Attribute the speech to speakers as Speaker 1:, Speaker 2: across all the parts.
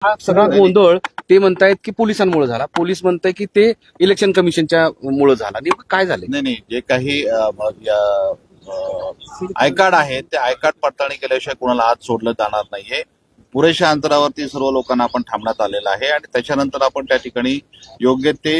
Speaker 1: हा सगळा गोंधळ ते म्हणतायत की पोलिसांमुळे झाला, पोलीस म्हणताय की ते इलेक्शन कमिशनच्या मुळे झाला. नेमकं काय झालं?
Speaker 2: नाही, जे काही आय कार्ड आहे ते आय कार्ड पडताळणी केल्याशिवाय कोणाला आत सोडलं जाणार नाहीये. पुरेशा अंतरावरती सर्व लोकांना आपण थांबण्यात आलेलं आहे आणि त्याच्यानंतर आपण त्या ठिकाणी योग्य ते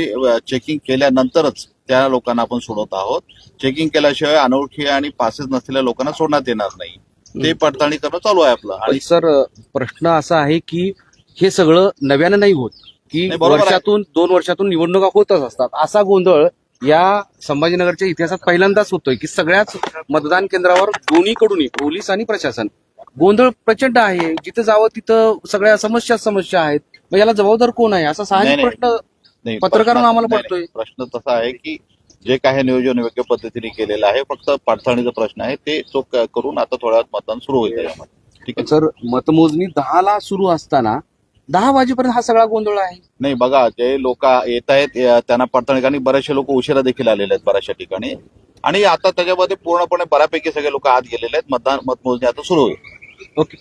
Speaker 2: चेकिंग केल्यानंतरच त्या लोकांना आपण सोडवत आहोत. चेकिंग केल्याशिवाय अनोळखी आणि पासेस नसलेल्या लोकांना सोडण्यात येणार नाही. ते पडताळणी करणं चालू आहे आपलं. आणि
Speaker 1: सर, प्रश्न असा आहे की हे सगळं नव्यानं नाही होत, की
Speaker 2: नाही, बरोबर आहे.
Speaker 1: वर्षातून 2 वर्षातून निवडणुका होतच असतात. असा गोंधळ या संभाजीनगरच्या इतिहासात पहिल्यांदाच होतोय की सगळ्याच मतदान केंद्रावर दोन्हीकडूनही पोलीस आणि प्रशासन गोंधळ प्रचंड आहे. जिथं जावं तिथं सगळ्या समस्या आहेत. मग याला जबाबदार कोण आहे असा साहजिक
Speaker 2: नाही,
Speaker 1: प्रश्न
Speaker 2: नाही,
Speaker 1: पत्रकारांना आम्हाला
Speaker 2: नाही,
Speaker 1: पडतोय.
Speaker 2: प्रश्न तसा आहे की जे काही नियोजन योग्य पद्धतीने केलेलं आहे, फक्त पडताळणीचा प्रश्न आहे ते चोख करून आता थोड्या वेळात मतदान सुरू होईल त्याच्यामध्ये. ठीक आहे
Speaker 1: सर, मतमोजणी 10ला सुरू असताना 10 वाजेपर्यंत हा सगळा गोंधळ आहे.
Speaker 2: नाही, बघा, जे लोक येत आहेत त्यांना पडताळणी, आणि बरेचसे लोक उशिरा देखील आलेले आहेत बऱ्याचशा ठिकाणी. आणि आता त्याच्यामध्ये पूर्णपणे बऱ्यापैकी सगळे लोक आत गेलेले आहेत. मतमोजणी आता सुरू होईल.
Speaker 1: ओके.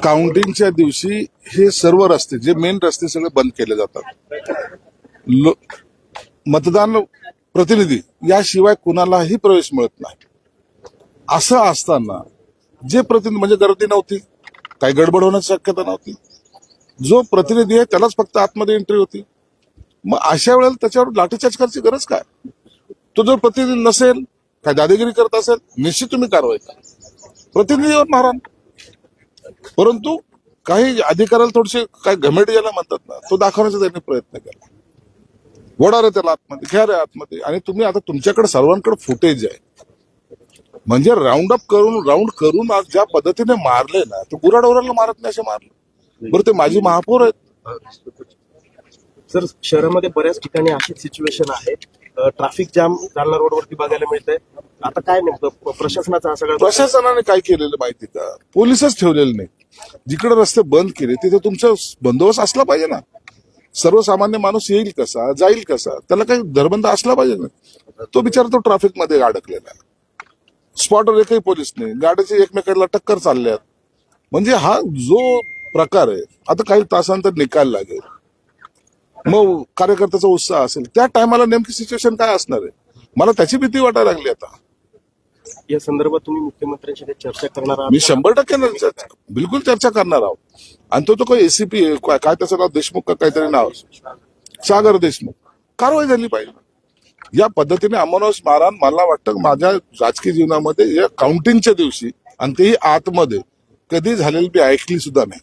Speaker 3: काउंटिंगच्या दिवशी हे सर्व रस्ते, जे मेन रस्ते, सगळे बंद केले जातात. मतदान प्रतिनिधी याशिवाय कुणालाही प्रवेश मिळत नाही. असं असताना जे प्रतिनिधी, म्हणजे गर्दी नव्हती, काही गडबड होण्याची शक्यता नव्हती, जो प्रतिनिधी आहे त्यालाच फक्त आतमध्ये एंट्री होती. मग अशा वेळेला त्याच्यावर लाठीचार्ज करायची गरज काय? तो जर प्रतिनिधी नसेल, काय दादागिरी करत असेल, निश्चित तुम्ही कारवाई करा, प्रतिनिधीवर मारा. परंतु काही अधिकाऱ्याला थोडेसे काय घमेट ज्याला म्हणतात ना, तो दाखवण्याचा त्यांनी प्रयत्न केला. वडा रे त्याला आतमध्ये, घ्या रे आतमध्ये. आणि तुम्ही आता तुमच्याकडे सर्वांकडे फुटेज आहे, म्हणजे राऊंड करून आज ज्या पद्धतीने मारले ना, तो गुराढोराला मारत नाही असे मारले. बरं, ते माझी महापौर आहेत.
Speaker 4: सर, शहरामध्ये बऱ्याच ठिकाणी अशी सिच्युएशन आहे, ट्रॅफिक जाम जालना रोडवरती बघायला मिळतंय. आता काय नेमकं प्रशासनाचा हा सगळा
Speaker 3: प्रशासनाने काय केलेलं माहिती का? पोलीसच ठेवलेले नाही. जिकडे रस्ते बंद केले तिथे तुमचा बंदोबस्त असला पाहिजे ना. सर्वसामान्य माणूस येईल कसा, जाईल कसा, त्याला काही धरबंद असला पाहिजे ना. तो बिचारा तो ट्रॅफिक मध्ये अडकलेला आहे. स्पॉटवर एकही पोलीस नाही, गाड्याचे एकमेकांना टक्कर चालल्यात. म्हणजे हा जो प्रकार आहे, आता काही तासांतर निकाल लागेल, मग कार्यकर्त्याचा उत्साह असेल, त्या टायमाला नेमकी सिच्युएशन काय असणार आहे, मला त्याची भीती वाटायला लागली आता.
Speaker 4: या संदर्भात तुम्ही मुख्यमंत्र्यांशी काही चर्चा करणार आहात?
Speaker 3: मी 100% बिलकुल चर्चा करणार आहोत. आणि तो काही एसीपी काय त्याचं नाव, देशमुख का काहीतरी नाव, सागर देशमुख, कारवाई झाली पाहिजे. या पद्धतीने अमानुष मारहाण मला वाटतं माझ्या राजकीय जीवनामध्ये या काउंटिंगच्या दिवशी, आणि तेही आतमध्ये, कधी झालेली मी ऐकली सुद्धा नाही.